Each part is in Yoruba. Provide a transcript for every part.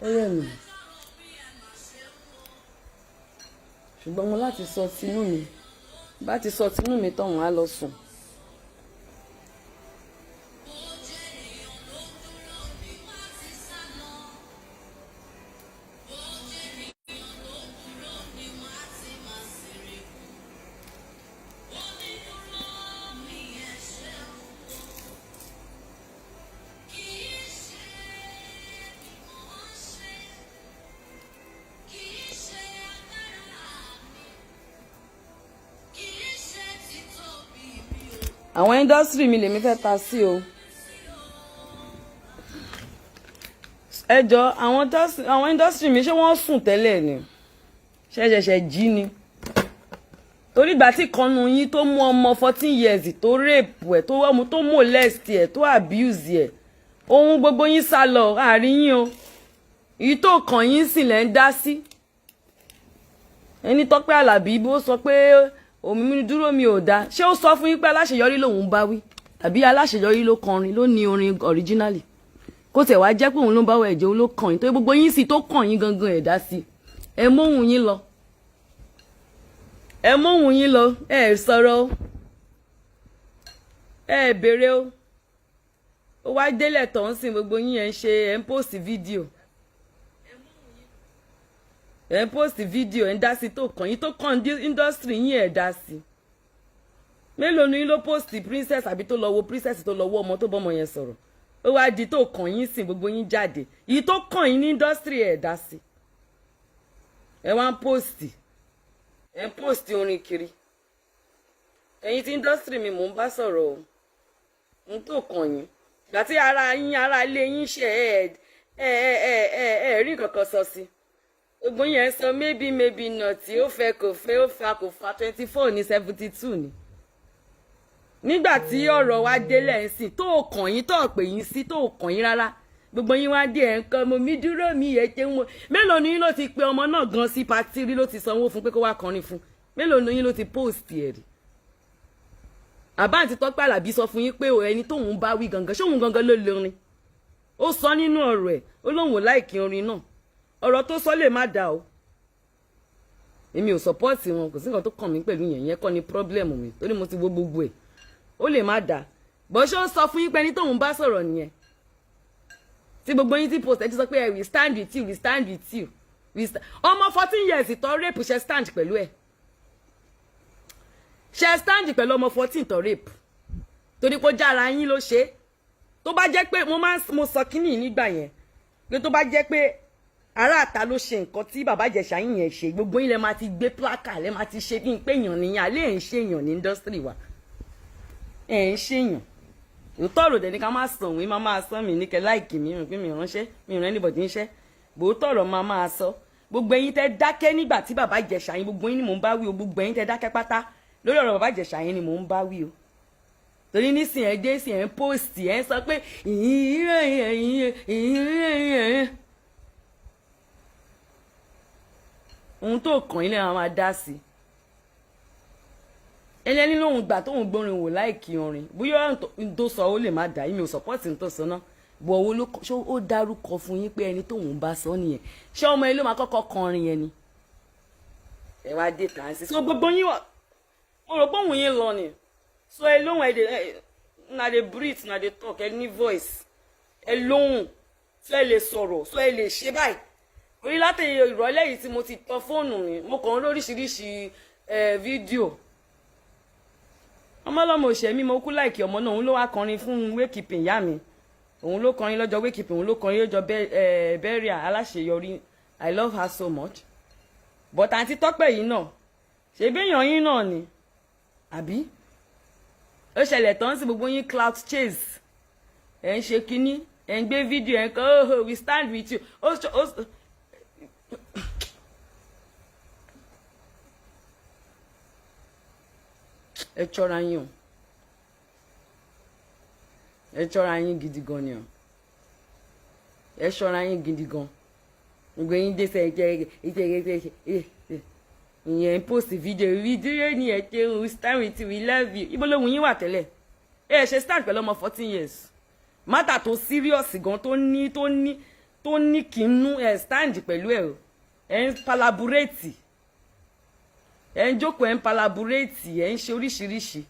ó yẹ mi ṣùgbọ́n mo láti sọ tinú mi bá ti sọ tinú mi tán wọn á lọ sùn. àwọn industry mi lèmi fẹ́ ta sí o ẹ jọ àwọn industry mi ṣé wọ́n sùn tẹ́lẹ̀ ni ṣẹ̀ṣẹ̀ṣẹ̀ jí ni torí ìgbà tí ìkànnù yín tó mú ọmọ 14 years tó rape ẹ̀ tó molest ẹ̀ tó abuse ẹ̀ ohun gbogbo yín sá lọ àárín yín o èyí tó kàn yín sì lẹ́ ń dá sí ẹni Tọ́pẹ́ Àlàbí bó sọ pé òmìnir dúró mi ò dáa ṣé ó sọ fún yín pé aláṣeyọrí lòun bá wí tàbí aláṣeyọrí ló kọrin ló ní orin originally kó tẹ̀ wá jẹ́ pé òun ló bá wọ ẹ̀jẹ̀ òun ló kàn yín tó gbogbo yín sì tó kàn yín gangan ẹ̀ dá sí ẹ móhùn yín lọ ẹ móhùn yín lọ ẹ sọ̀rọ̀ o ẹ béèrè o ó wá délẹ̀ tó ń sìn gbogbo yín ẹ̀ ń ṣe ẹ̀ ń post fídíò ẹ̀ ń post fídíò ẹ̀ ń dá sí tó kàn yín tó kàn industry yín ẹ̀ dá sí mélòó ni yín ló post princess àbí tó lọ wo princess tó lọ wo ọmọ tó bọ́mọ yẹn sọ̀rọ̀ ó wá di tó kàn yín sìn gbogbo yín jáde èyí tó kàn yín ní industry ẹ̀ dá sí ẹ wá ń post orin kiri ẹ̀yin tí industry mi mò ń bá sọ̀rọ̀ o n tó kàn yín gbà tí ara ilé yín ṣe ẹ rí kankan sọ sí gbogbo yẹn sọ maybe not ó fẹ́ kò fẹ́ ó fa kò fa 24 ní 72 ni nígbà tí ọ̀rọ̀ wa délẹ̀ ń sìn tó kàn yín tó pè yín sí tó kàn yín rárá gbogbo yín wá dé ẹ̀ ń kọ́ mo mi dúró mi yẹ ṣe ń wo mélòó ni yín ló ti pe ọmọ náà gan sí patí rí ló ti sanwó fún pé kó wá kọrin fún mélòó ni yín ló ti post ẹ̀ rí àbáǹtí Tọ́pẹ́ Àlàbí sọ fún yín pé ẹni tóun bá wí gangan ṣé òun gangan ló lórin ó sọ nínú ọ̀rọ̀ ẹ̀ ó lóun ò láìkí orin náà ọ̀rọ̀ tó sọ lè má da o èmi ò support wọn kò sí nǹkan tó kàn mí pẹ̀lú yẹn kọ́ ni problem mi torí mo ti wo gbogbo ẹ̀ ó lè má da bó ṣe ó sọ fún yín pé ẹni tóun bá sọ̀rọ̀ nìyẹn tí gbogbo yín ti post ẹ ti sọ pé we stand with you we stand with you ọmọ 14 years tó rape ṣe stand pẹ̀lú ẹ̀ ṣe stand pẹ̀lú ọmọ 14 tó rape torí pé ó jára yín ló ṣe tó bá jẹ́ pé mo sọ kínní nígbà yẹn pé tó bá jẹ́ pé aráàta ló ṣe nǹkan tí bàbá Ìjẹ̀ṣà yín yẹn ṣe gbogbo yín lẹ máa ti gbé plaka lẹ máa ti ṣe bí pé èèyàn nìyẹn alẹ́ ẹ̀ ń ṣèyàn ní industry wa ẹ̀ ń ṣèyàn òótọ́ ọ̀rọ̀ dẹ̀ ni ká máa sọ òun máa sọ mí ní kẹ láìkì mi rìn pé mi ránṣẹ́ mi ràn anybody níṣẹ́ bòótọ́ ọ̀rọ̀ máa sọ gbogbo ẹ̀yin tẹ́ dákẹ́ nígbà tí bàbá Ìjẹ̀ṣà yín gbogbo yín ni mò ń bá wí o gbogbo ẹ̀yin tẹ́ dákẹ́ pátá lórí ọ̀rọ̀ bàbá Ìjẹ̀ṣà yín ni mò ń bá wí o torí nísìn ẹ̀ dé sí ẹ̀ ń post ẹ̀ ń sọ pé ohun tó kàn yín lẹ́yìn máa dá sí ẹlẹ́ni lóhun gbà tóhun gbórin wò láìkí orin bóyá tó sọ ó lè má dá yín mi ò support ní tó sọ náà bọ̀ owó ló ṣó ó dárúkọ fún yín pé ẹni tóhun bá sọ nìyẹn ṣé ọmọ ilé máa kọ́kọ́ kọrin yẹn ni ẹ wá dé tàn sí so gbogbo yín wà mo rò pé òun yín lọ ni so ẹ lóhun ẹ na dey breathe na dey talk ẹ ní voice ẹ lóhun so ẹ lè sọ̀rọ̀ so ẹ lè ṣe báyìí orí láti ìrọ̀lẹ́ yìí tí mo ti tọ fóònù mi mo kàn ń lóríṣiríṣi fídíò ọmọlọ́mọ òṣèmí mo kú láìkí ọmọ náà òun ló wá kọrin fún wékìpìn ìyá mi òun ló kọrin lọ́jọ́ wékìpìn òun ló kọrin lọ́jọ́ bẹ́ríà aláṣeyọrí I love her so much but àǹtí Tọ́pẹ́ yìí náà ṣe béèyàn yín náà ni àbí ó ṣẹlẹ̀ tán sí gbogbo yín clout chase ẹ̀ ń ṣe kínní ẹ̀ ń gbé fídíò ẹ̀ ń kọ́ oh we stand with you ẹ ṣọ́ra yín o ẹ ṣọ́ra yín gidi gan ni o ẹ ṣọ́ra yín gidi gan gbogbo yín dé sẹ ìyẹn post fídíò ni ẹ ṣe we stand with you we love you ibo lóhun yín wà tẹ́lẹ̀ ẹ ṣe stand pẹ̀lú ọmọ 14 years mátà tó serious gan tó ní tó ní kí n nú ẹ̀ stand pẹ̀lú ẹ̀ o ẹ̀ ń palaburate ẹ̀ ń jókòó ẹ̀ ń palaburate ẹ̀ ń ṣe oríṣiríṣi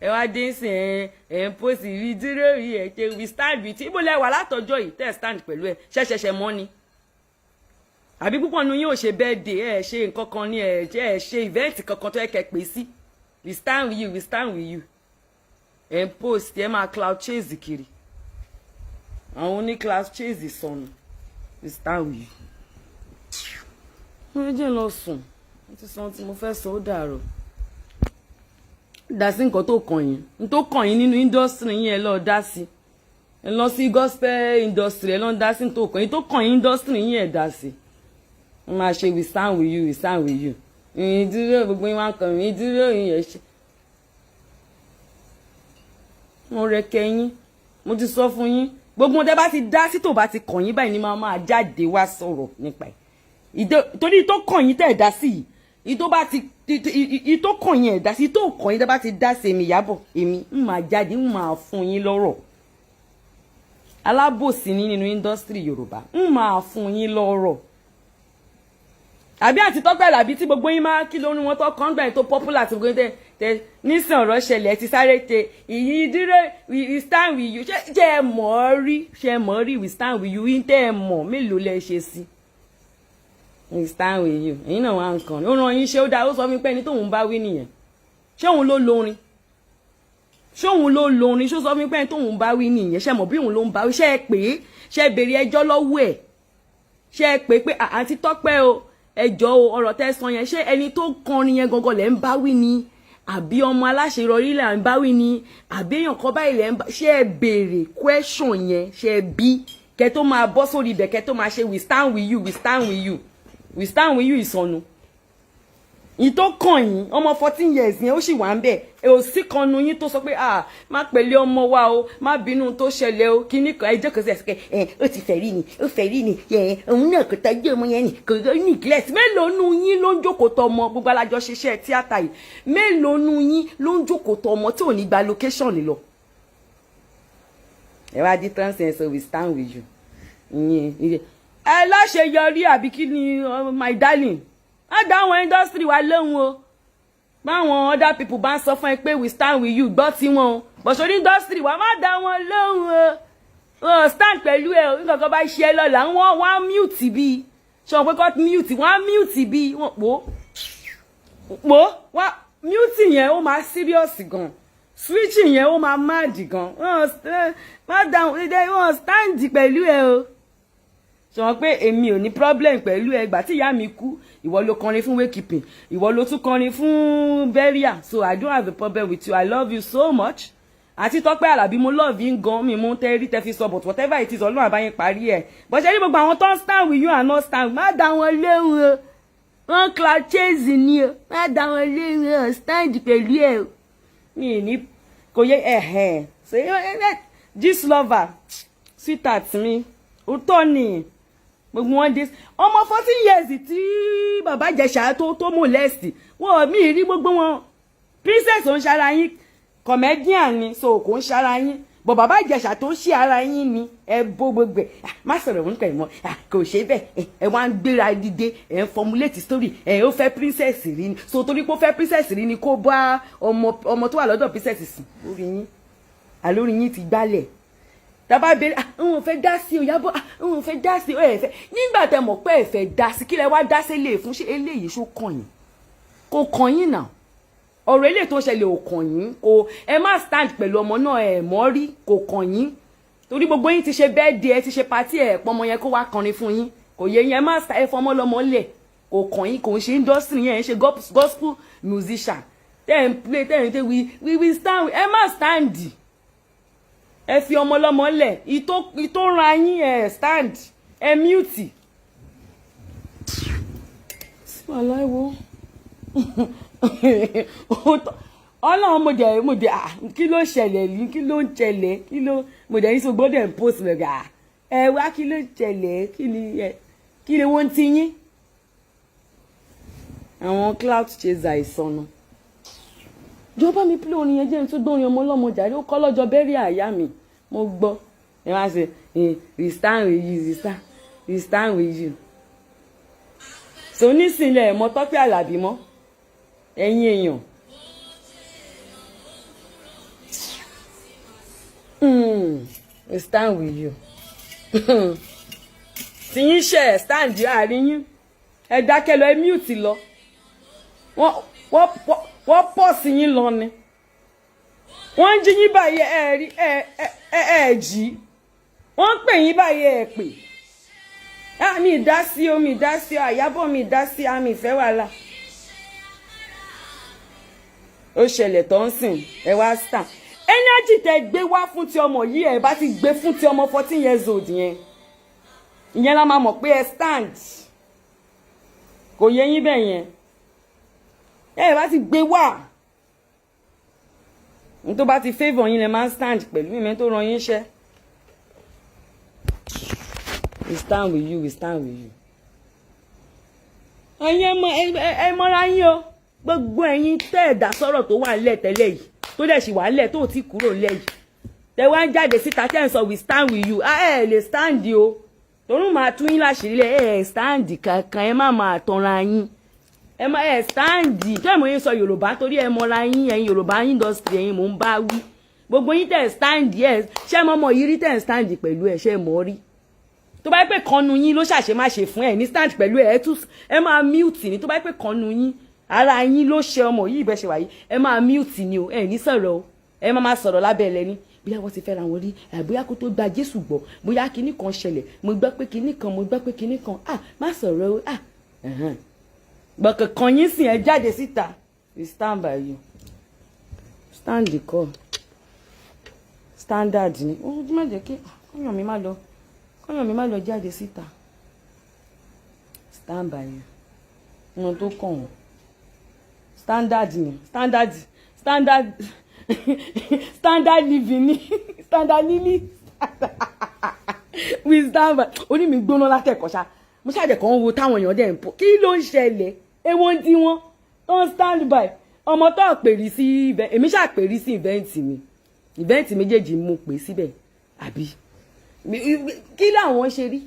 ẹ wá dé sí ẹ̀ ń post rí dúró rí ẹ̀ ṣe we stand with ibo lẹ wà látọjọ́ yìí tẹ́ ẹ̀ stand pẹ̀lú ẹ̀ ṣẹ̀ṣẹ̀ṣẹ̀ mọ́ ni àbí púpọ̀ nu yín ò ṣe birthday ẹ̀ ṣe nǹkan kan ní ẹ̀ ṣe event kankan tó yẹ kẹ́ pè sí we stand with you we stand with you ẹ̀ ń post ẹ̀ máa cloud chase kiri àwọn oní cloud chase sọnù we stand with you. wọ́n jẹ́ lọ sùn wọ́n ti sọ ohun tí mo fẹ́ sọ ó dàrọ̀ dá sí nǹkan tó kàn yín n tó kàn yín nínú industry yín ẹ lọ dá sí ẹ lọ sí gospel industry ẹ lọ dá sí tó kàn yín tó kàn yín industry yín ẹ dá sí wọ́n máa ṣe we stand with you we stand with you ìdúró gbogbo yín wá kàn mí ìdúró yín ẹ ṣe mo rẹ kẹyìn mo ti sọ fún yín gbogbo wọn tẹ bá ti dá sí tó bá ti kàn yín báyìí ni máa jáde wá sọ̀rọ̀ nípa ẹ̀ torí tó kàn yín tẹ̀ dá sí yìí ìtò bá ti ìtò kàn yín ẹ̀dá sí ìtò kàn yín tẹ́ bá ti dá sí èmi Ìyábọ̀ èmi ń máa jáde ń máa fún yín lọ́rọ̀ alábòsí ní nínú indọ́sítírì Yorùbá ń máa fún yín lọ́rọ̀ àbí àti Tọ́pẹ́ Àlàbí tí gbogbo yín máa kí lórí wọn tó kàn gbà tó popular tí gbogbo yín tẹ nísìn ọ̀rọ̀ ṣẹlẹ̀ ti sáré tẹ ìyí dúró we stand with you ṣe ẹ mọ̀ ọ́ rí we stand with you yín tẹ́ ẹ mọ̀ mélòó lẹ ṣe sí we stand with you ẹ̀yin náà wà ń kàn ó ràn yín ṣé ó dáa ó sọ fún mi pé ẹni tóun bá wí nìyẹn ṣé òun ló lórin ṣé ó sọ fún mi pé ẹni tóun bá wí nìyẹn ṣé mọ̀ bí òun ló ń bá wí ṣé ẹ pè é ṣé ẹ béèrè ẹjọ́ lọ́wọ́ ẹ̀ ṣé ẹ pè é pé àǹtí Tọ́pẹ́ o ẹjọ́ o ọ̀rọ̀ tẹ́ sọ yẹn ṣé ẹni tó kọrin yẹn gangan lẹ̀ ń bá wí ni àbí ọmọ aláṣeyọrí là ń bá wí ni àbí èèyàn kan báyìí lẹ̀ ń bá ṣé ẹ béèrè question yẹn ṣé ẹ bí kẹ́ tó máa bọ́ sórí ibẹ̀ kẹ́ tó máa ṣe we stand with you we stand with you we stand with you ìsọnù ìtò kàn yín ọmọ 14 years yẹn ó sì wà ń bẹ̀ ẹ ò sí kan nu yín tó sọ pé má pẹ̀lẹ́ ọmọ wa o má bínú tó ṣẹlẹ̀ o kíní kan ẹjọ́ kan sí ẹ̀sìkẹ́ ó ti fẹ́ rí ni ó fẹ́ rí ni òun náà kò tọ́jú ọmọ yẹn ni kò ní gílẹ̀sì mélòó nu yín ló ń jókòó tọ ọmọ gbogbo alájọ ṣiṣẹ́ tíátà yìí mélòó nu yín ló ń jókòó tọ ọmọ tí ò ní gba location lọ. ẹ wá di transfer so we stand with you ẹ láṣeyọrí àbí kí ni my darling á dá àwọn industry wa lóhùn o báwọn other people bá ń sọ fún ẹ pé we stand with you gbọ́ tí wọn o bọ̀sọ̀rí industry wa má dá wọn lóhùn o wọn stand pẹ̀lú ẹ o nǹkan kan bá ṣe lọ́la wọ́n á mute bí ṣé wọn pé kọ́ mute wọ́n á mute bí wọ́n pò wá mute yẹn ó máa serious gan switching yẹn ó máa mad gan wọ́n stand pẹ̀lú ẹ o sọ pé èmi ò ní problem pẹ̀lú ẹgbà tí ìyá mi kú ìwọ ló kọrin fún wakekeeping ìwọ ló tún kọrin fún burial so I don't have a problem with you I love you so much àti Tọ́pẹ́ Àlàbí mo love yín gan mi mú tẹ́rí tẹ́fi sọ but whatever it is Ọlọ́run àbáyín parí ẹ̀ bọ́sẹ̀ rí gbogbo àwọn tó ń stand with you and not stand má dá wọn léwu o wọ́n cloud chase ni o má dá wọn léwu o stand pẹ̀lú ẹ̀ o mi ní kò yẹ ẹ̀hẹ̀ so this lover sweetheart mi ó tọ́ ni gbogbo wọn dé ọmọ 14 years tí bàbá Ìjẹ̀ṣà tó molest wọn mi rí gbogbo wọn princess ò ń ṣara yín comedian ni so kò ń ṣara yín bọ̀ bàbá Ìjẹ̀ṣà tó ṣe ara yín ni ẹ bó gbogbo ẹ má sọ̀rọ̀ wọn pẹ̀lú mọ́ kò ṣe bẹ́ẹ̀ ẹ wá ń gbéra dìde ẹ ń formulate story ẹ ó fẹ́ princess rí ni so torí pé ó fẹ́ princess rí ni kó bá ọmọ tó wà lọ́dọ̀ princess sùn lórí yín àlórí yín ti gbálẹ̀ tàbá bẹ̀rẹ̀ àwọn ò fẹ́ dá sí o Ìyábọ̀ àwọn ò fẹ́ dá sí o ẹ fẹ́ nígbà tẹ́ mọ̀ pé ẹ fẹ́ dá sí kí lẹ wá dá sí lè fún ṣe eléyìí ṣó kàn yín kò kàn yín náà ọ̀rọ̀ eléyìí tó ṣẹlẹ̀ ò kàn yín kò ẹ má stand pẹ̀lú ọmọ náà ẹ mọ̀ rí kò kàn yín torí gbogbo yín ti ṣe birthday ẹ ti ṣe party ẹ pọmọ yẹn kó wá kọrin fún yín kò yẹ yín ẹ má ẹ fọmọ lọmọ lẹ̀ kò kàn yín kò ń ṣe industry yẹn ẹ ṣe gospel musician tẹ́ ń play tẹ́ ń tẹ́ we stand ẹ má stand ẹ fi ọmọ lọ́mọ lẹ̀ ìtò ran yín ẹ stand ẹ mute aláìwo ọlọ́run mo dẹ̀ kí ló ṣẹlẹ̀ ní kí ló ń ṣẹlẹ̀ kí ló mo dẹ̀ yín sọ gbọ́dọ̀ ń post rẹ̀ gà ẹ wá kí ló ṣẹlẹ̀ kí ni wọ́n ti yín àwọn cloud chaser ìsọnù jọba mi pílẹ̀ orin yẹn jẹ́ tó gbórin ọmọ ọlọ́mọ jàre ó kọ́ lọ́jọ́ bẹ́rí àyà mi mo gbọ́ ẹ máa ṣe we stand with you we stand with you. so nísìnyí ẹ̀ mọ Tọ́pẹ́ Àlàbí mọ́ ẹ̀yin èèyàn. We stand with you. tí yín ṣe ẹ̀ stand àárín yín ẹ dákẹ́ lọ ẹ mute lọ wọ́n pọ̀ sí yín lọ ni wọ́n ń jí yín báyìí ẹ rí ẹ jí wọ́n ń pè yín báyìí ẹ pè mi ìdásí o mi ìdásí o Àyábọ̀ mi ìdásí àmì ìfẹ́ wàhálà ó ṣẹlẹ̀ tó ń sìn ẹ wá stand energy tẹ gbé wá fún ti ọmọ yìí ẹ bá ti gbé fún ti ọmọ 14 years old yẹn ìyẹn la máa mọ̀ pé ẹ stand kò yẹ yín bẹ́ẹ̀ yẹn ẹ bá ti gbé wá ní tó bá ti favour yín lẹ máa ń stand pẹ̀lú ìmẹ́ tó ran yín ṣẹ́. We stand with you we stand with you. ẹ̀yin ẹ mọ́ra yín o gbogbo ẹ̀yin tẹ́ ẹ̀dá sọ̀rọ̀ tó wà nílẹ̀ tẹ́lẹ̀ yìí tó dẹ̀ sì wà nílẹ̀ tó ti kúrò nílẹ̀ yìí tẹ wá ń jáde síta tẹ́ ń sọ we stand with you ẹ lè stand o torún máa tún yín láṣìírí lẹ̀ ẹ stand kankan ẹ má máa tanra yín ẹ stand tó ẹ̀mọ́ yín sọ Yorùbá torí ẹ mọ́ra yín ẹ̀yin Yorùbá industry ẹ̀yin mò ń bá wí gbogbo yín tẹ́ stand ẹ ṣé mọ́mọ́ yìí rí tẹ́ stand pẹ̀lú ẹ ṣé mọ́ rí tó bá pẹ́ kanu yín ló ṣàṣe má ṣe fún ẹ ní stand pẹ̀lú ẹ máa mute ni tó bá pẹ́ kanu yín ara yín ló ṣe ọmọ yìí bẹ́ẹ̀ ṣe wáyé ẹ máa mute ni o ẹ ní sọ̀rọ̀ o ẹ máa sọ̀rọ̀ lábẹ́ ẹ lẹ́ni bóyá wọ́n ti fẹ́ra wọn rí bóyá kó tó gba Jésù gbọ́ bóyá kinní kan ṣẹlẹ̀ mo gbọ́ pé kinní kan má sọ̀rọ̀ o gbọ̀kàn kan yín sìn ẹ jáde síta we stand by you stand the call standard ni ó má jẹ́ kí kọ́yàn mi má lọ jáde síta stand by you wọn tó kàn wọ́n standard ni standard living ni standard living we stand by orí mi gbóná látẹ̀kọ́ ṣá mo ṣàjẹ̀ kan wo táwọn èèyàn dẹ̀ ń pọ̀ kí ló ń ṣẹlẹ̀ ewo ń tí wọ́n tó ń stand by ọmọ tó pèrè sí ibẹ̀ èmi ṣàpèrè sí ìvẹ́ǹtì méjèèjì mo pè síbẹ̀ àbí kí làwọn ṣe rí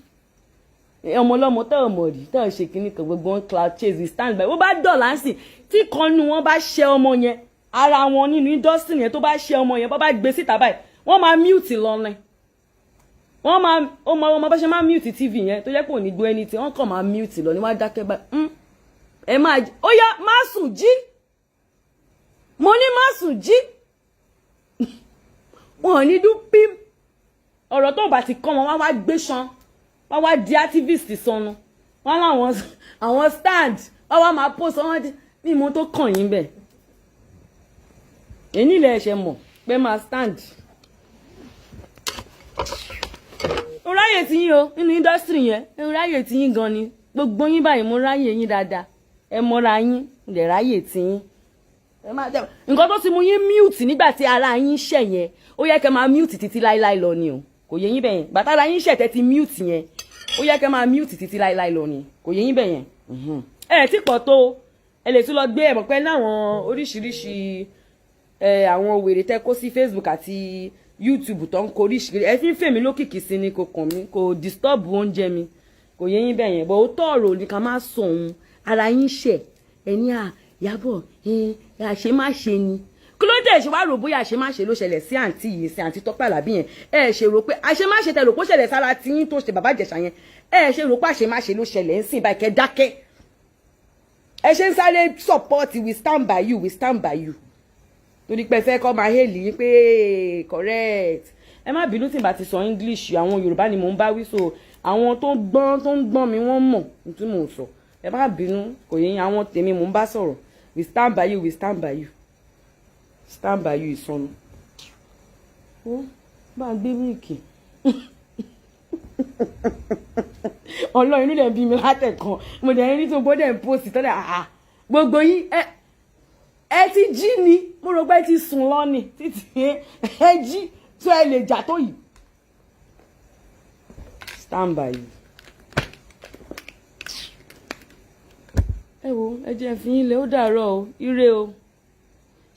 ọmọ ọlọ́mọ tó ọmọ rí tó ṣe kíní kan gbogbo wọn cloud chase we stand by wọ́n bá dọ̀là sí tí kan nu wọn bá ṣe ọmọ yẹn ara wọn nínú industry yẹn tó bá ṣe ọmọ yẹn bá gbé síta báyìí wọ́n máa mute lọ́nà wọ́n máa ọmọ bá ṣe máa mute tv yẹn tó jẹ́ pé ò ní gbọ́ ẹni tí wọ́n kàn máa mute lọ ní wọ́n á dákẹ́ báyìí ẹ máa ó yá má sùn jí mo ní má sùn jí wọn ò ní dún pím ọ̀rọ̀ tó bá ti kọ́ wọn wá gbé ṣan wọ́n wá di activist sọnù wọ́n láwọn àwọn stand wọ́n wá máa post wọ́n ní ìmọ̀ tó kàn yín bẹ́ẹ̀ èyí ilẹ̀ ẹ̀ṣẹ̀ mọ̀ pé máa stand ó ráyè tí yín o nínú industry yẹn ó ráyè tí yín gan ni gbogbo yín báyìí mo ráyè yín dáadáa ẹ mọ́ra yín lè ráyè tí yín nǹkan tó ti mú yín mute nígbà tí ara yín ṣẹ̀ yẹn ó yẹ kẹ́ máa mute títí láíláí lọ ni o kò yẹ yín bẹ́ẹ̀ yẹn bàtà ara yín ṣẹ̀ tẹ́ ti mute yẹn ó yẹ kẹ́ máa mute títí láíláí lọ ni kò yẹ yín bẹ́ẹ̀ yẹn ẹ tí pọ̀ tó ẹ lè tún lọ gbé ẹ̀mọ̀ pẹ́ láwọn oríṣiríṣi àwọn wèrè tẹ́ kó sí Facebook àti YouTube tó ń kó oríṣiríṣi ẹ fi ń fèmí lókìkí sí ni kò kàn mí kò disturb oúnjẹ mi kò yẹ yín bẹ́ẹ̀ yẹn bọ̀ ó tọ̀rọ̀ ní ká má sọ òun ara yín ṣẹ̀ ẹni Ìyábọ̀ àṣemáṣe ni kí ló dé ṣe wá rò bóyá àṣemáṣe ló ṣẹlẹ̀ sí àǹtí yìí sí àǹtí Tọ́pẹ́ Àlàbí yẹn ẹ ṣe rò pé àṣemáṣe tẹ rò pé ó ṣẹlẹ̀ sára tiyín tó ṣe bàbá Ìjẹ̀ṣà yẹn ẹ ṣe rò pé àṣemáṣe ló ṣẹlẹ̀ ń sìn báyìí kẹ́ dákẹ́ ẹ ṣe ń sáré support we stand by you we stand by you torí pé fẹ́ kọ́ máa hélì yín pé correct ẹ má bínú tí n bá ti sọ English àwọn Yorùbá ni mò ń bá wí so àwọn tó ń gbọ́n mi wọ́n mọ̀ tí mò ń sọ ẹ má bínú kò yẹ àwọn tèmi mò ń bá sọ̀rọ̀ we stand by you we stand by you stand by you ìsọnù ó bá gbé míìkì ọlọ́run inú dẹ̀ bí mi látẹ̀kan mo dẹ̀ rí tó bọ́dẹ̀ ń post tọ́lẹ̀ gbogbo yín ẹ ti jí ni mo rò pé ti sùn lọ́nì títí ẹ jí tó ẹ lè jà tó yìí stand by you. ẹ wo ẹ jẹ́ fi yín lé ó dàárọ̀ o ire o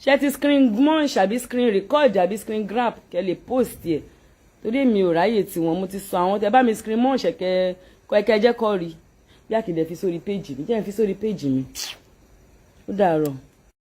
ṣe ti screen munch àbí screen record àbí screen grab kẹ́ lè post ẹ̀ torí èmi ò ráyè tiwọn mo ti sọ àwọn tẹ bá mi screen mọ́ ṣẹ̀kẹ́ kẹ́kẹ́ jẹ́ kọ́ rí bí àkìdẹ̀ fi sórí péjì mi jẹ́ fi sórí péjì mi ó dàárọ̀.